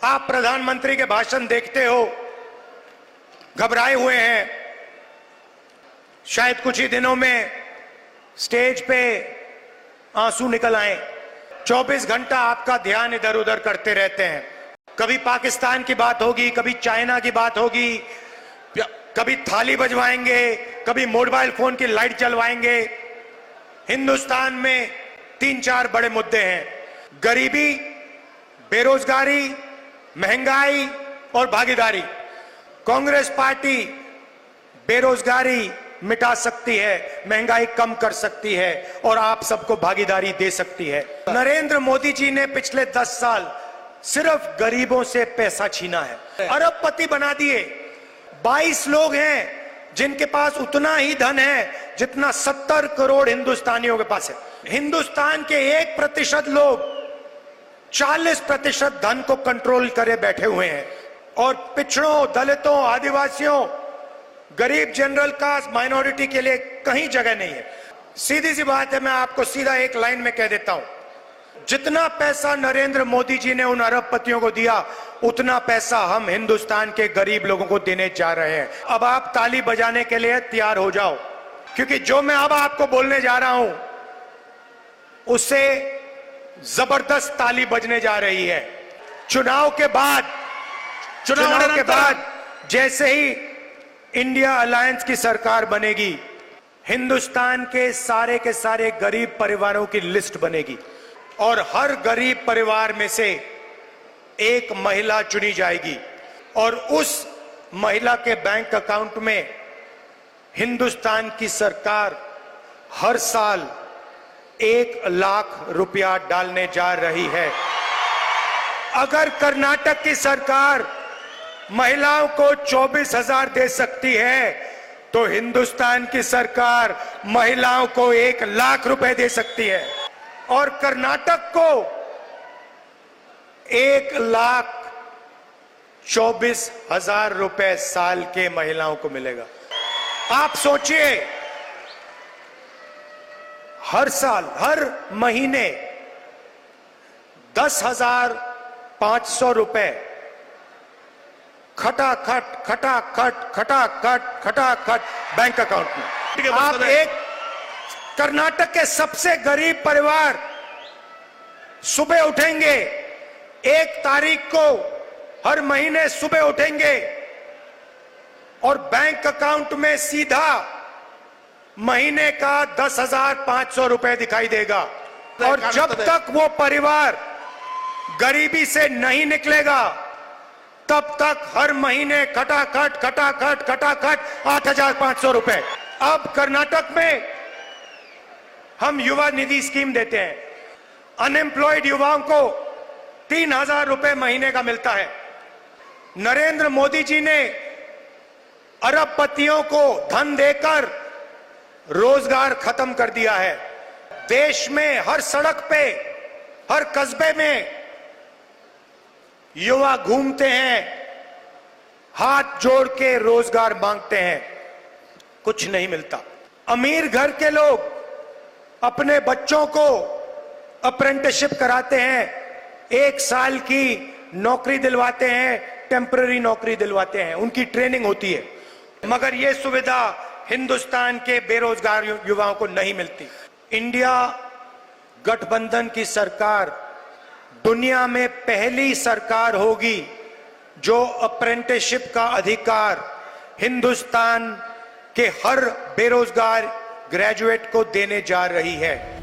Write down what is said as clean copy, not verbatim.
आप प्रधानमंत्री के भाषण देखते हो, घबराए हुए हैं। शायद कुछ ही दिनों में स्टेज पे आंसू निकल आए। 24 घंटा आपका ध्यान इधर उधर करते रहते हैं। कभी पाकिस्तान की बात होगी, कभी चाइना की बात होगी, कभी थाली बजवाएंगे, कभी मोबाइल फोन की लाइट जलवाएंगे। हिंदुस्तान में 3-4 बड़े मुद्दे हैं: गरीबी, बेरोजगारी, महंगाई और भागीदारी। कांग्रेस पार्टी बेरोजगारी मिटा सकती है, महंगाई कम कर सकती है और आप सबको भागीदारी दे सकती है। नरेंद्र मोदी जी ने पिछले 10 साल सिर्फ गरीबों से पैसा छीना है, अरबपति बना दिए। 22 लोग हैं जिनके पास उतना ही धन है जितना 70 करोड़ हिंदुस्तानियों के पास है। हिंदुस्तान के 1% लोग 40% धन को कंट्रोल करे बैठे हुए हैं और पिछड़ों, दलितों, आदिवासियों, गरीब, जनरल कास्ट, माइनॉरिटी के लिए कहीं जगह नहीं है। सीधी सी बात है, मैं आपको सीधा एक लाइन में कह देता हूं, जितना पैसा नरेंद्र मोदी जी ने उन अरबपतियों को दिया, उतना पैसा हम हिंदुस्तान के गरीब लोगों को देने जा रहे हैं। अब आप ताली बजाने के लिए तैयार हो जाओ, क्योंकि जो मैं अब आपको बोलने जा रहा हूं उससे जबरदस्त ताली बजने जा रही है। चुनाव के बाद जैसे ही इंडिया अलायंस की सरकार बनेगी, हिंदुस्तान के सारे गरीब परिवारों की लिस्ट बनेगी और हर गरीब परिवार में से एक महिला चुनी जाएगी और उस महिला के बैंक अकाउंट में हिंदुस्तान की सरकार हर साल 1 लाख रुपया डालने जा रही है। अगर कर्नाटक की सरकार महिलाओं को 24,000 दे सकती है, तो हिंदुस्तान की सरकार महिलाओं को 1 लाख रुपए दे सकती है और कर्नाटक को 1,24,000 रुपए साल के महिलाओं को मिलेगा। आप सोचिए, हर साल, हर महीने 10,500 रुपए खटाखट बैंक अकाउंट में। आप एक कर्नाटक के सबसे गरीब परिवार सुबह उठेंगे, 1 तारीख को हर महीने सुबह उठेंगे और बैंक अकाउंट में सीधा महीने का 10,500 रुपए दिखाई देगा। और जब तक वो परिवार गरीबी से नहीं निकलेगा, तब तक हर महीने खटाखट 8,500 रुपए। अब कर्नाटक में हम युवा निधि स्कीम देते हैं। अनएम्प्लॉयड युवाओं को 3,000 रुपए महीने का मिलता है। नरेंद्र मोदी जी ने अरबपतियों को धन देकर रोजगार खत्म कर दिया है। देश में हर सड़क पे, हर कस्बे में युवा घूमते हैं, हाथ जोड़ के रोजगार मांगते हैं, कुछ नहीं मिलता। अमीर घर के लोग अपने बच्चों को अप्रेंटिसशिप कराते हैं, 1 साल की नौकरी दिलवाते हैं, टेम्पररी नौकरी दिलवाते हैं, उनकी ट्रेनिंग होती है, मगर यह सुविधा हिंदुस्तान के बेरोजगार युवाओं को नहीं मिलती। इंडिया गठबंधन की सरकार दुनिया में पहली सरकार होगी जो अप्रेंटिसशिप का अधिकार हिंदुस्तान के हर बेरोजगार ग्रेजुएट को देने जा रही है।